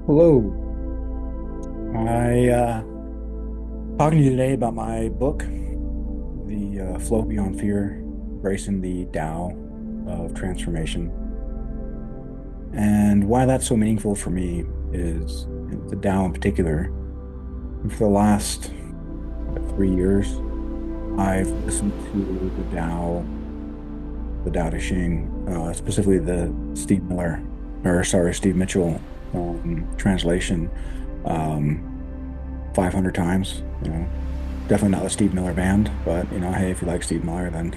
Hello. I talking to you today about my book, The Flow Beyond Fear, Embracing the Tao of Transformation. And why that's so meaningful for me is the Tao in particular. For the last 3 years, I've listened to the Tao Te Ching, specifically the Steve Mitchell translation, um, 500 times. Definitely not the Steve Miller Band, but hey, if you like Steve Miller, then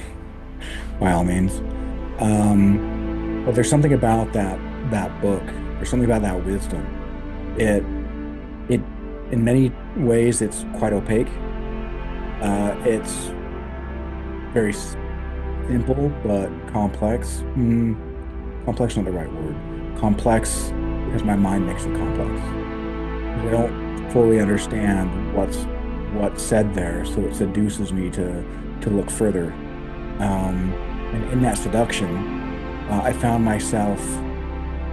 by all means. But there's something about that book. There's something about that wisdom. It it in many ways it's quite opaque. It's very simple but complex. Complex not the right word. Complex because my mind makes it complex. I don't fully understand what's said there, so it seduces me to look further. And in that seduction, I found myself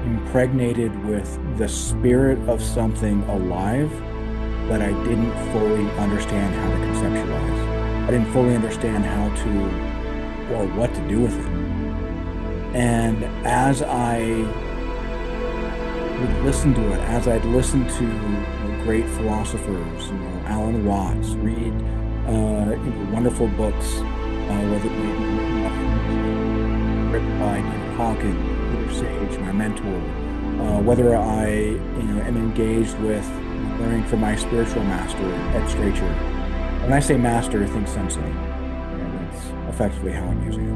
impregnated with the spirit of something alive that I didn't fully understand how to conceptualize. I didn't fully understand how to or what to do with it. And as I would listen to it, as I'd listen to great philosophers, Alan Watts, read wonderful books, whether it be written by David Hawkins, Peter Sage, my mentor, whether I am engaged with learning from my spiritual master, Ed Stracher. When I say master, think sensei, and that's effectively how I'm using it.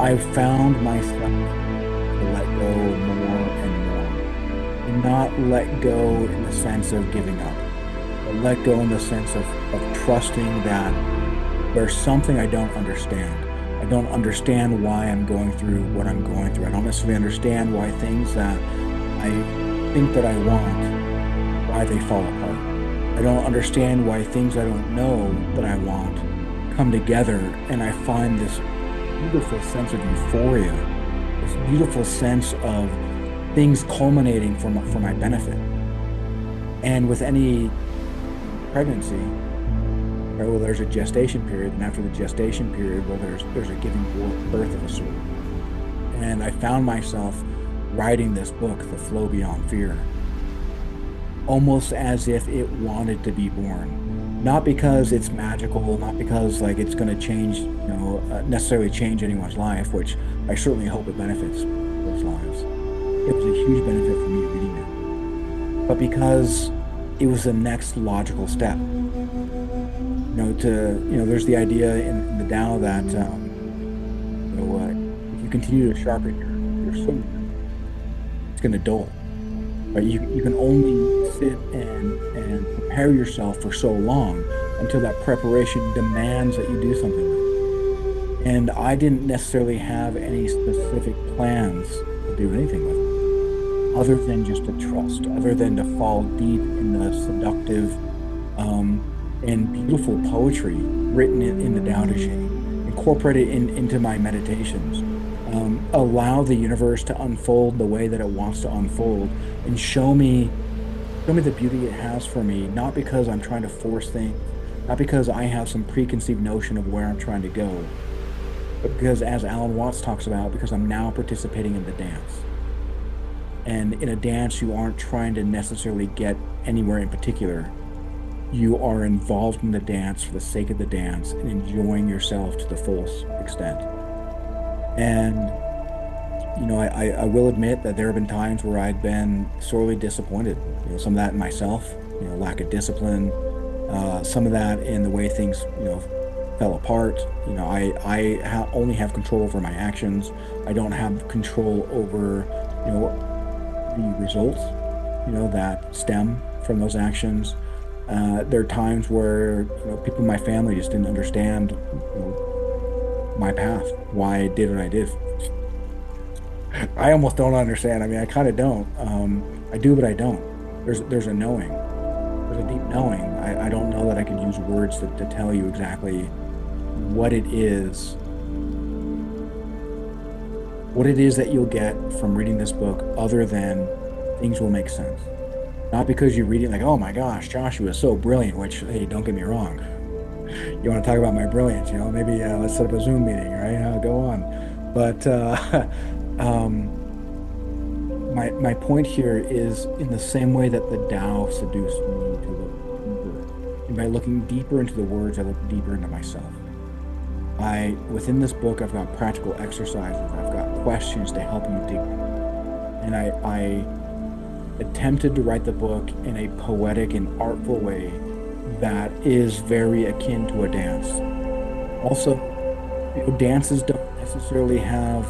I've found myself to let go more and more, and not let go in the sense of giving up, but let go in the sense of trusting that there's something I don't understand. I don't understand why I'm going through what I'm going through. I don't necessarily understand why things that I think that I want, why they fall apart. I don't understand why things I don't know that I want come together, and I find this beautiful sense of euphoria, this beautiful sense of things culminating for my benefit. And with any pregnancy, right, well, there's a gestation period, and after the gestation period, well, there's a giving birth of a sort. And I found myself writing this book, The Flow Beyond Fear, almost as if it wanted to be born. Not because it's magical, not because like it's going to change, necessarily change anyone's life, which I certainly hope it benefits those lives. It was a huge benefit for me reading it, but because it was the next logical step. There's the idea in the Tao that if you continue to sharpen your sword, it's going to dull. Right? You can only sit and prepare yourself for so long until that preparation demands that you do something with it. And I didn't necessarily have any specific plans to do anything with it, other than just to trust, other than to fall deep in the seductive and beautiful poetry written in the Tao Te Ching, incorporate it into my meditations, allow the universe to unfold the way that it wants to unfold, and show me the beauty it has for me, not because I'm trying to force things, not because I have some preconceived notion of where I'm trying to go, but because, as Alan Watts talks about, because I'm now participating in the dance. And in a dance, you aren't trying to necessarily get anywhere in particular. You are involved in the dance for the sake of the dance and enjoying yourself to the fullest extent. And, I will admit that there have been times where I've been sorely disappointed. Some of that in myself, lack of discipline, some of that in the way things, fell apart. I only have control over my actions. I don't have control over, the results, that stem from those actions. There are times where people in my family just didn't understand my path, why I did what I did. I almost don't understand. I mean, I kind of don't. I do, but I don't. There's a knowing. There's a deep knowing. I don't know that I can use words to tell you exactly what it is what it is that you'll get from reading this book other than things will make sense. Not because you read it like, oh my gosh, Joshua is so brilliant, which, hey, don't get me wrong. You want to talk about my brilliance, maybe let's set up a Zoom meeting, right? Go on. But my point here is in the same way that the Tao seduced me to look deeper. And by looking deeper into the words, I look deeper into myself. Within this book, I've got practical exercises. I've got questions to help you dig. And I attempted to write the book in a poetic and artful way that is very akin to a dance. Also, dances don't necessarily have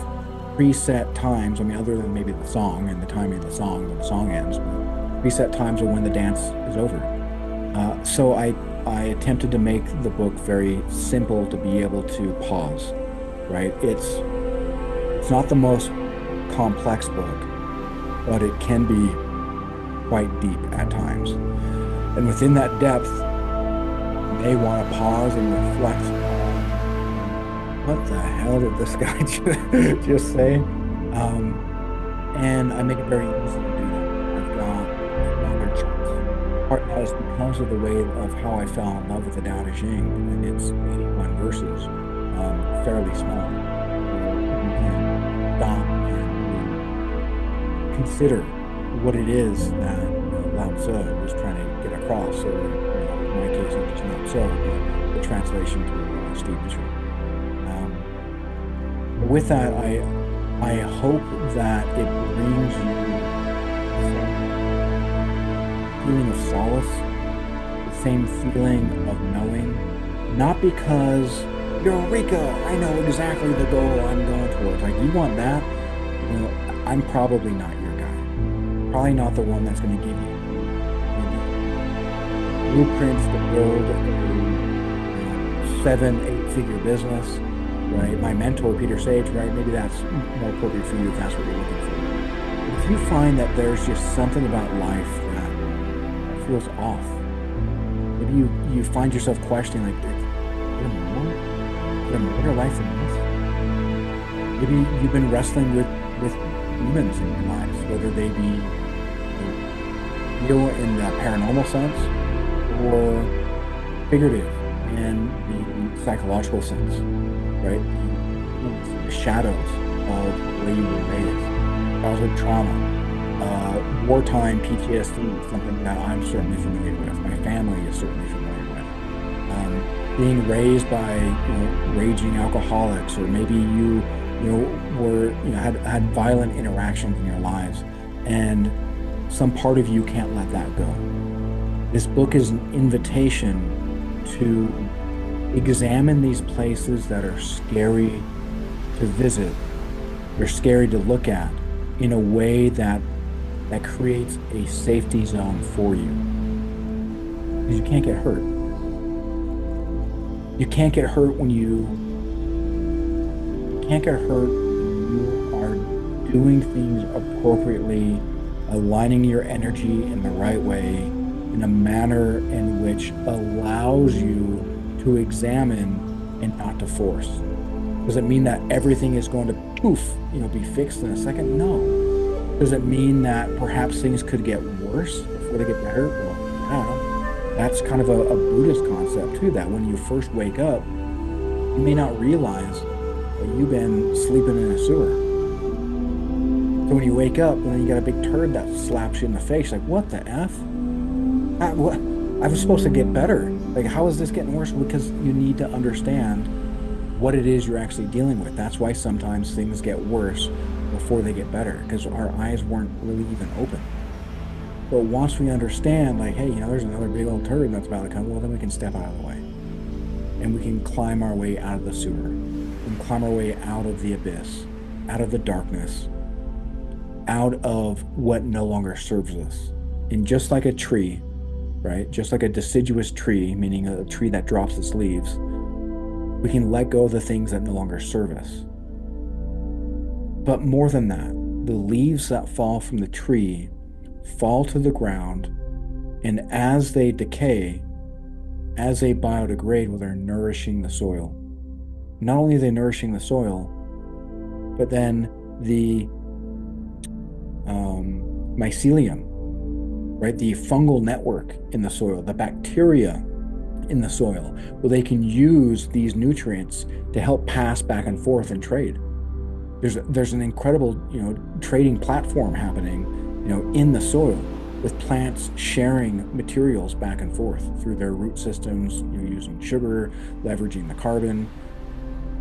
preset times. I mean, other than maybe the song and the timing of the song when the song ends, but preset times of when the dance is over. So I attempted to make the book very simple to be able to pause, right? It's not the most complex book, but it can be quite deep at times. And within that depth, you may want to pause and reflect on what the hell did this guy just say? And I make it very easy to do that. I've got longer chunks. Part of that is because of the way of how I fell in love with the Tao Te Ching, and it's 81 verses, fairly small. You can stop and consider what it is that Lao Tzu was trying to get across. So, in my case, not just Lao Tzu, but the translation through Steve Bishop. With that, I hope that it brings you a feeling of solace, the same feeling of knowing, not because Eureka, I know exactly the goal I'm going towards. Like, you want that? I'm probably not your guy. Probably not the one that's going to give you blueprints to build a 7, 8-figure business. Right, my mentor, Peter Sage, right? Maybe that's more appropriate for you if that's what you're looking for. If you find that there's just something about life that feels off, maybe you find yourself questioning, like, is there more to life than this? Maybe you've been wrestling with demons in your lives, whether they be real in the paranormal sense or figurative in the psychological sense. Right? The shadows of the way you were raised, childhood trauma, wartime PTSD, something that I'm certainly familiar with. My family is certainly familiar with. Being raised by raging alcoholics, or maybe you were had violent interactions in your lives, and some part of you can't let that go. This book is an invitation to examine these places that are scary to visit, they're scary to look at, in a way that creates a safety zone for you. Because you can't get hurt. You can't get hurt when you are doing things appropriately, aligning your energy in the right way, in a manner in which allows you to examine and not to force. Does it mean that everything is going to poof, be fixed in a second? No. Does it mean that perhaps things could get worse before they get better? Well, I don't know. That's kind of a Buddhist concept too, that when you first wake up, you may not realize that you've been sleeping in a sewer. So when you wake up, and then you got a big turd that slaps you in the face, like, what the F? I was supposed to get better. Like, how is this getting worse? Because you need to understand what it is you're actually dealing with. That's why sometimes things get worse before they get better, because our eyes weren't really even open. But once we understand, like, hey, there's another big old turd that's about to come, well, then we can step out of the way. And we can climb our way out of the sewer. We can climb our way out of the abyss, out of the darkness, out of what no longer serves us. And just like a tree, right? Just like a deciduous tree, meaning a tree that drops its leaves, we can let go of the things that no longer serve us. But more than that, the leaves that fall from the tree fall to the ground, and as they decay, as they biodegrade, well, they're nourishing the soil. Not only are they nourishing the soil, but then the mycelium, right? The fungal network in the soil, the bacteria in the soil, where they can use these nutrients to help pass back and forth and trade. There's an incredible, trading platform happening, in the soil with plants sharing materials back and forth through their root systems, using sugar, leveraging the carbon.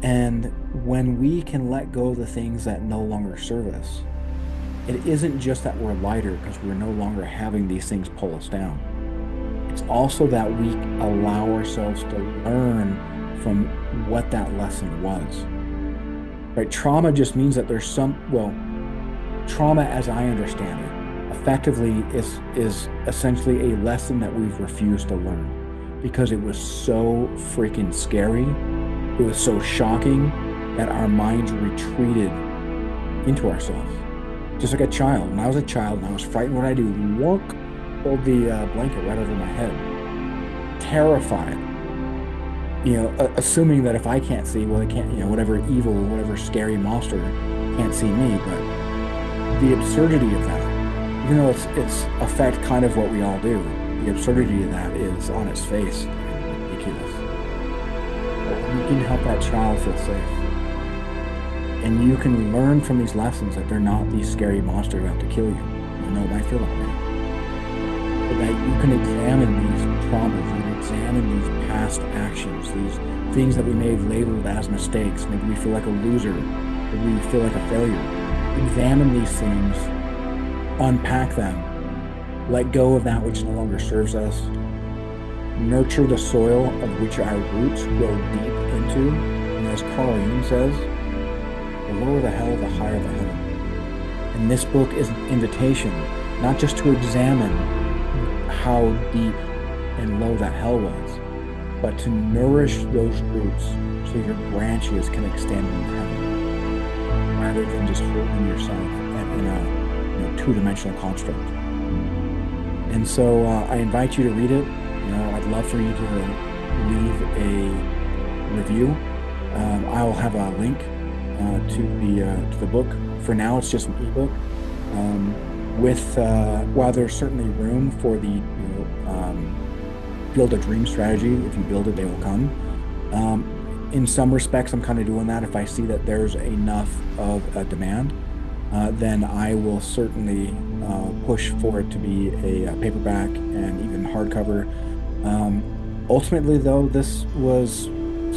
And when we can let go of the things that no longer serve us, it isn't just that we're lighter because we're no longer having these things pull us down. It's also that we allow ourselves to learn from what that lesson was. Right? Trauma just means that there's trauma as I understand it, effectively is essentially a lesson that we've refused to learn because it was so freaking scary. It was so shocking that our minds retreated into ourselves. Just like a child. When I was a child and I was frightened, what I do? Wonk, hold the blanket right over my head. Terrified. Assuming that if I can't see, well, they can't, whatever evil, whatever scary monster can't see me. But the absurdity of that, even though it's affect kind of what we all do, the absurdity of that is on its face ridiculous. But you can help that child feel safe. And you can learn from these lessons that they're not these scary monsters out to kill you. Even though it might feel that way. But that you can examine these traumas, you can examine these past actions, these things that we may have labeled as mistakes. Maybe we feel like a loser, maybe we feel like a failure. Examine these things, unpack them, let go of that which no longer serves us, nurture the soil of which our roots grow deep into. And as Carl Jung says, the lower the hell, the higher the heaven. And this book is an invitation, not just to examine how deep and low that hell was, but to nourish those roots so your branches can extend into heaven, rather than just holding yourself in a two-dimensional construct. And so I invite you to read it. I'd love for you to leave a review. I will have a link to the book. For now, it's just an ebook. While there's certainly room for the build a dream strategy, if you build it, they will come. In some respects, I'm kind of doing that. If I see that there's enough of a demand, then I will certainly push for it to be a paperback and even hardcover. Ultimately, though, this was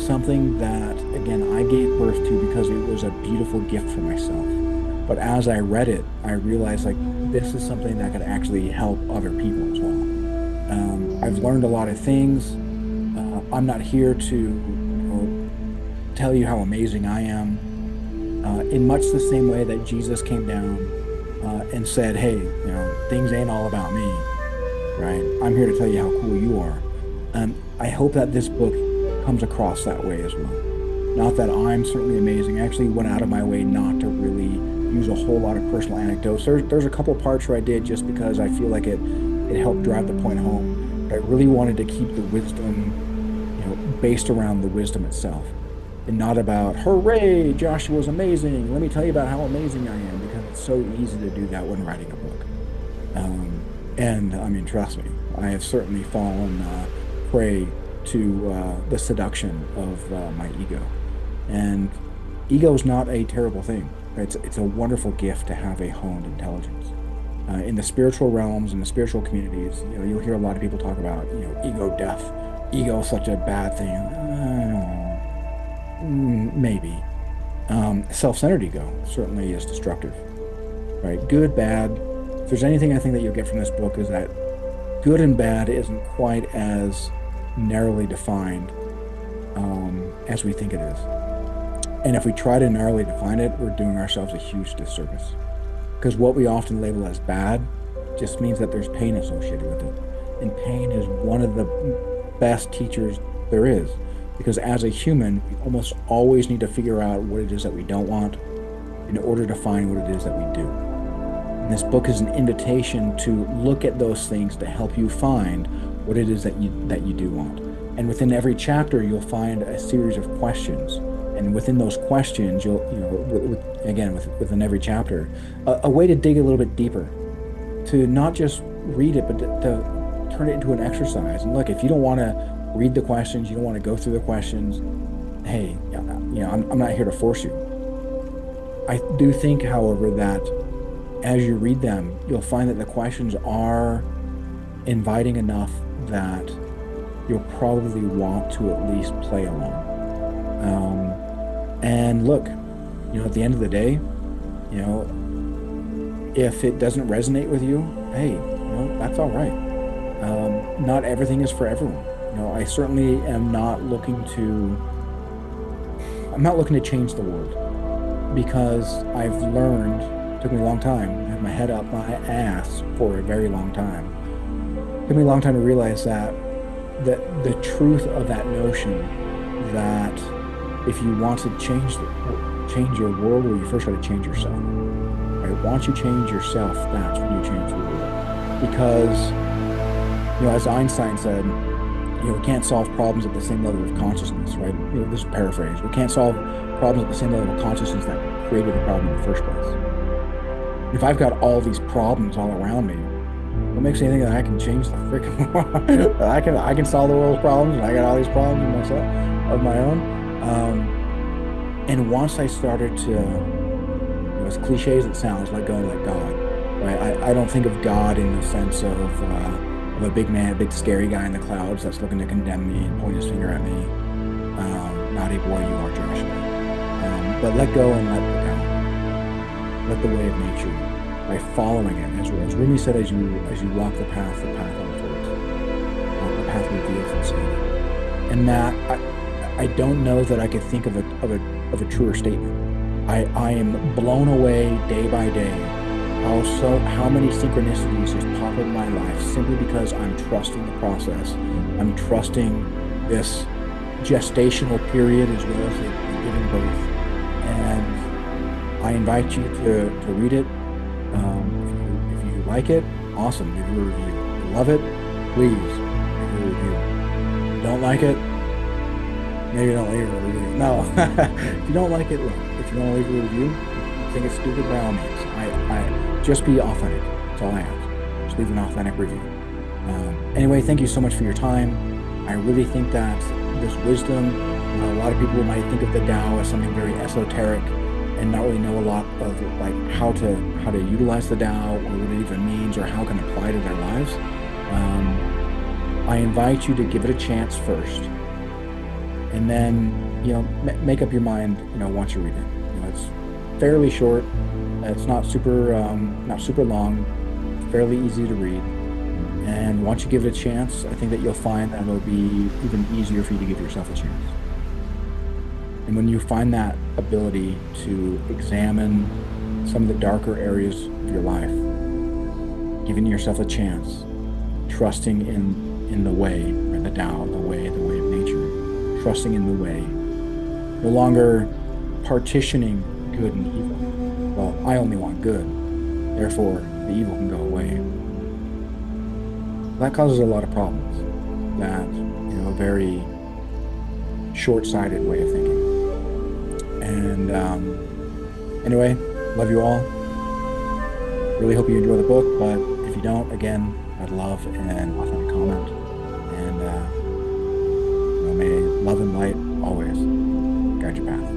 something that, again, I gave birth to because it was a beautiful gift for myself. But as I read it, I realized this is something that could actually help other people as well. I've learned a lot of things. I'm not here to tell you how amazing I am. In much the same way that Jesus came down and said, hey, things ain't all about me, right? I'm here to tell you how cool you are. I hope that this book comes across that way as well. Not that I'm certainly amazing. I actually went out of my way not to really use a whole lot of personal anecdotes. There's a couple parts where I did just because I feel like it helped drive the point home. But I really wanted to keep the wisdom, based around the wisdom itself, and not about, hooray, Joshua's amazing, let me tell you about how amazing I am, because it's so easy to do that when writing a book. And I mean, trust me, I have certainly fallen prey to the seduction of my ego. And ego is not a terrible thing. It's a wonderful gift to have a honed intelligence. In the spiritual realms, in the spiritual communities, you'll hear a lot of people talk about, ego death. Ego is such a bad thing. Maybe. Self-centered ego certainly is destructive, right? Good, bad. If there's anything I think that you'll get from this book is that good and bad isn't quite as narrowly defined as we think it is. And if we try to narrowly define it, we're doing ourselves a huge disservice. Because what we often label as bad just means that there's pain associated with it. And pain is one of the best teachers there is. Because as a human, we almost always need to figure out what it is that we don't want in order to find what it is that we do. And this book is an invitation to look at those things to help you find what it is that you do want. And within every chapter, you'll find a series of questions And within those questions, again, within every chapter, a way to dig a little bit deeper, to not just read it, but to turn it into an exercise. And look, if you don't want to read the questions, you don't want to go through the questions, hey, I'm not here to force you. I do think, however, that as you read them, you'll find that the questions are inviting enough that you'll probably want to at least play along. And look, at the end of the day, if it doesn't resonate with you, hey, that's all right. Not everything is for everyone. I certainly am not I'm not looking to change the world, because I've learned, it took me a long time, I had my head up my ass for a very long time. It took me a long time to realize that the truth of that notion that if you want to change your world, well, you first got to change yourself. Right? Once you change yourself, that's when you change the world. Because, as Einstein said, we can't solve problems at the same level of consciousness, right? This is a paraphrase. We can't solve problems at the same level of consciousness that created the problem in the first place. If I've got all these problems all around me, what makes me think that I can change the freaking world? I can solve the world's problems, and I got all these problems myself of my own. And once I started to, as cliche as it sounds, let go and let God. Right? I don't think of God in the sense of a big man, big scary guy in the clouds that's looking to condemn me and point his finger at me. Naughty boy, you are Joshua. But let go and let go. Let the way of nature, by following it, as Rumi said, as you walk the path unfolds, the path reveals itself. And that I don't know that I could think of a truer statement. I am blown away day by day how many synchronicities just pop in my life simply because I'm trusting the process. I'm trusting this gestational period as well as the giving birth. And I invite you to read it. If you like it, awesome, leave a review. If you love it, please leave a review. Don't like it, maybe don't leave a review. No, if you don't like it, look, if you don't leave a review, you think it's stupid, by all means. Just be authentic. That's all I ask. Just leave an authentic review. Anyway, thank you so much for your time. I really think that this wisdom, a lot of people might think of the Tao as something very esoteric and not really know a lot of like how to utilize the Tao, or what it even means, or how it can apply to their lives. I invite you to give it a chance first, and then make up your mind once you read it. It's fairly short. It's not super long, fairly easy to read. And once you give it a chance, I think that you'll find that it'll be even easier for you to give yourself a chance. And when you find that ability to examine some of the darker areas of your life, giving yourself a chance, trusting in the way, or the Tao, the way of nature, trusting in the way, no longer partitioning good and evil. Well, I only want good, therefore the evil can go away. That causes a lot of problems. That, a very short-sighted way of thinking. And anyway, love you all. Really hope you enjoy the book, but if you don't, again, I'd love an authentic comment. And may love and light always guide your path.